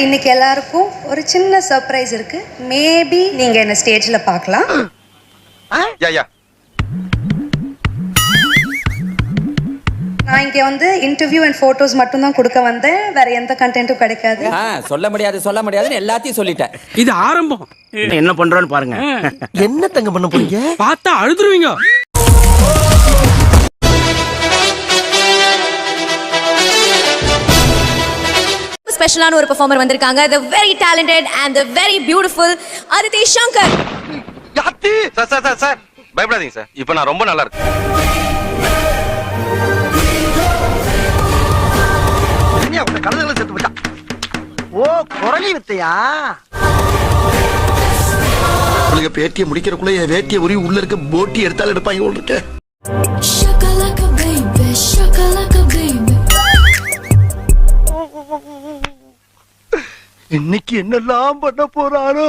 இன்னைக்கு எல்லாருக்கும் ஒரு சின்ன சர்ப்ரைஸ் இருக்கு. மேபி நீங்க என்ன ஸ்டேஜ்ல பார்க்கலாம். நான் இங்க வந்து இன்டர்வியூ அண்ட் போட்டோஸ் மட்டும் தான் கொடுக்க வந்தேன். வேற எந்த கண்டென்ட்டும் கிடைக்காது. சொல்ல முடியாதுன்னு எல்லாத்தையும் சொல்லிட்டேன். இது ஆரம்பம். என்ன பண்றோன்னு பாருங்க. என்ன தங்க பண்ண போறீங்க? பார்த்தா அழுதுருவீங்க. ஸ்பெஷலான ஒரு பெர்ஃபார்மர் வந்திருக்காங்க. The very talented and the very beautiful Aditi Shankar. Sir பயப்படாதீங்க சார். இப்போ நான் ரொம்ப நல்லா இருக்கேன். கழுதுகளை செத்து போச்சா? ஓ, குரலி வித்தையா? பேட்டியை முடிக்கிறக்குள்ள என் வேட்டியை உரி உள்ள இருக்க போட்டி எடுத்தாலும் எடுப்பாங்க போல் இருக்கு. இன்னைக்கு என்னெல்லாம் பண்ண போறாரோ?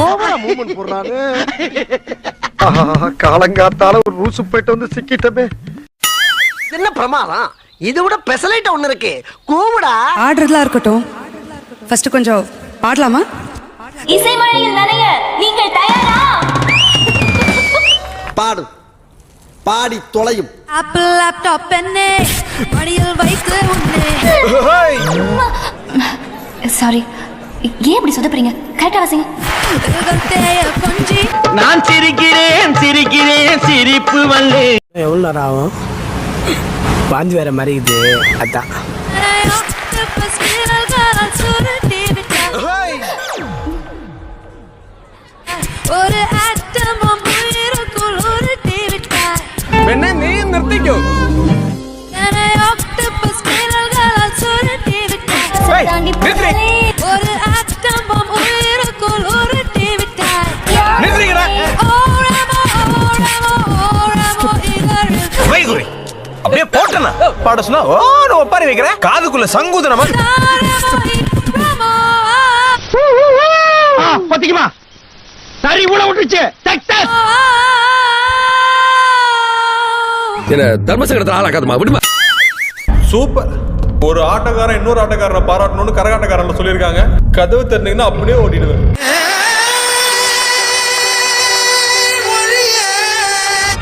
ஓவரா மூவ்மெண்ட் போடுறாரு. காலங்காத்தால ஒரு ரூசு போயிட்டு வந்து சிக்கிட்டமே. என்ன பிரமாதம்? இது விட பெசலைட் ஒண்ணு இருக்கு. கூவுடா. ஆடுறதுலாம் இருக்கட்டும். ஃபர்ஸ்ட் கொஞ்சம் பாடலாமா? இசைமழையில் நனைய நீங்கள் தயாரா? பாடு. பாடி தொலையும். ஆப்பிள் லேப்டாப் பென்னே மடியில் வைத்து உன்னே. சாரி, ஏன் இப்படி சொதப்புறீங்க? கரெக்டா வாசிங்க. நான் சிரிக்கிறேன் சிரிப்பு வல்லே. எவ்வளவு நேரம் ஆகும்? பாஞ்சு வேற மாதிரி இது. அதான் ஒரு ஆட்டமும் உயிருக்குள் ஒரு டிவிட்டா. என்ன நீ நிறுத்திக்கோ. ஒரு ஆட்டமும் உயிருக்குள் ஒரு டிவிட்டா. அப்படியே போட்டனா பாட சொன்னா ஒப்பாரி வைக்கிறேன். காதுக்குள்ள சங்குதனமா பாத்தீங்களா? சரி உள்ள விட்டுச்சு. என்ன தர்மசங்கடத்தை ஆளாக்காதமா விடுமா. சூப்பர். ஒரு ஆட்டக்காரன் இன்னொரு ஆட்டக்காரனை பாராட்டணும்னு கரகாட்டக்காரன் சொல்லியிருக்காங்க. கதவு திறந்தீங்கன்னா அப்படியே ஓடிடுவேன்.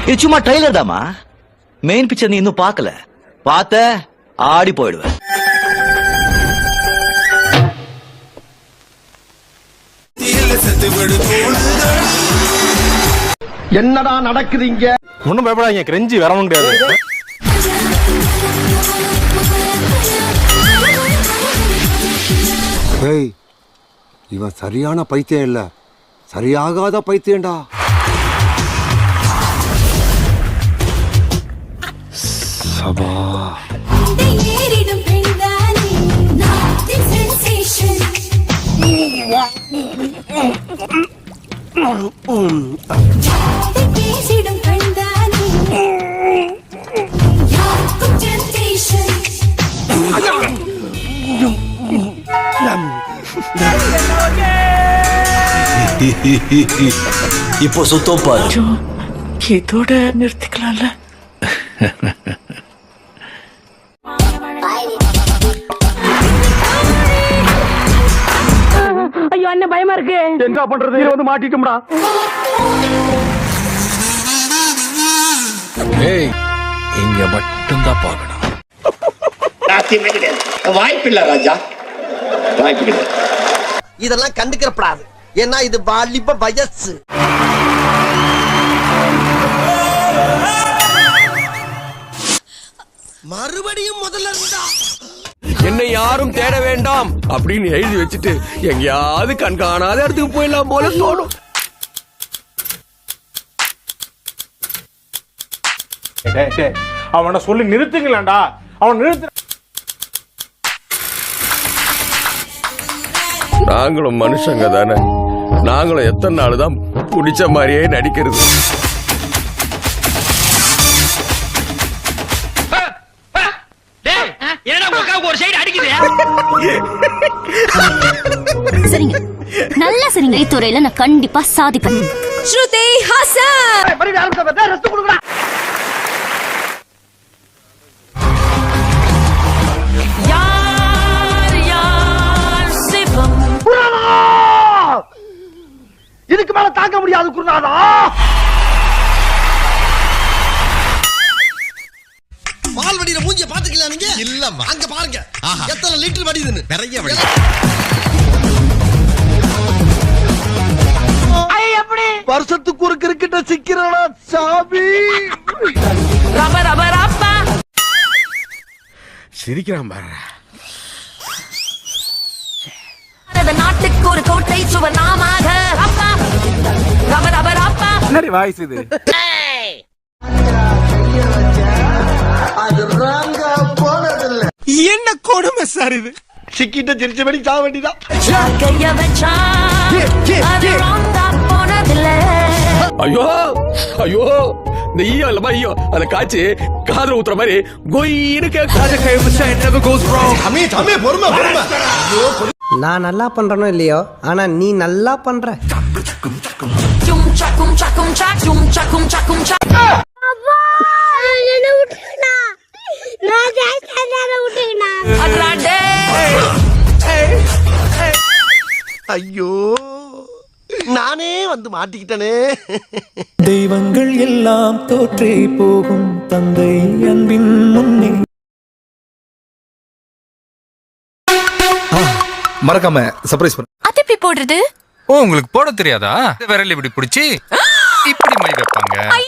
இது சும்மா ட்ரைலர் தாமா. மெயின் பிக்சர் நீ இன்னும் பார்க்கல. பார்த்த ஆடி போயிடுவேன். என்னடா நடக்குது இங்க? ஒன்னும் பயப்படாதீங்க. கிரெஞ்சி வரவும் முடியாது. இவன் சரியான பைத்தியம் இல்ல, சரியாகாத பைத்தியம்டா. சபா இப்போ சுத்தம் பாரு. இதோட நிறுத்திக்கலாம்ல. ஐயோ அண்ணன் பயமா இருக்கு. என்ன பண்றது? வந்து மாட்டிட்டோம்டா. இங்க மட்டும்தான் பார்க்கணும். வாய்ப்பில்லை ராஜா, வாய்ப்பில்லை. இதெல்லாம் கண்டுக்கிறப்படாது. ஏன்னா இது வாலிப வயசு. மறுபடியும் முதல்ல இருந்தா என்னை யாரும் தேட வேண்டாம் அப்படின்னு எழுதி வச்சுட்டு எங்கேயாவது கண்காணாத இடத்துக்கு போயிடலாம் போல தோணும். அவனை சொல்லி நிறுத்துங்களேன்டா. அவன் நிறுத்து. நாங்களும் மனுஷங்க தானே. நாங்களும் எத்தனை நாள் தான் பிடிச்ச மாதிரியே நடிக்கிறது. ஒரு சைடு அடிக்குது. சரிங்க, நல்லா சரிங்க. துறையில நான் கண்டிப்பா சாதிப்பேன். ஸ்ருதி ஹாசன் என்னால தாங்க முடியாது குருநாதா. பால் வடிற மூஞ்சிய பாத்துக்கலாம் நீங்க? இல்லம்மா. அங்க பாருங்க. எத்தனை லிட்டர் வடிதுன்னு. நிறைய வடி. வருஷத்துக்கு ஒரு கிரிக்கெட்ட சிக்கிறடா சாமி. சிரிக்கிறான் பாரு. நாட்டுக்கு ஒரு கோட்டை சுவர் நாமாக அப்பா ரப ரப அப்பா. என்னடி வாய்ஸ் இது? என்ன கொடுமை சார் இது? சிக்கிட்ட சிரிச்சபடி சாக வேண்டிதான். கைய வச்சா அது ராங்கா போனதில்லை. ஐயோ ஐயோ இந்த ஈயோ இல்லமா ஈயோ அந்த காய்ச்சி காதுல ஊத்துற மாதிரி கொயின்னு நான் நல்லா பண்றனோ இல்லையோ, ஆனா நீ நல்லா பண்ற. சும் சக்கும் சக்கும் சக்கும் சக்கும் சக்கும் சக். அட்ராடே. ஐயோ நானே வந்து மாட்டிக்கிட்டனே. தெய்வங்கள் எல்லாம் தோற்றே போகும் தந்தை அன்பின் முன்னே. மறக்காம சர்ப்ரைஸ் பண்ணு. அது எப்படி போடுறது? ஓ உங்களுக்கு போட தெரியாதா? விரல் இப்படி பிடிச்சி இப்படி மை வைப்பாங்க.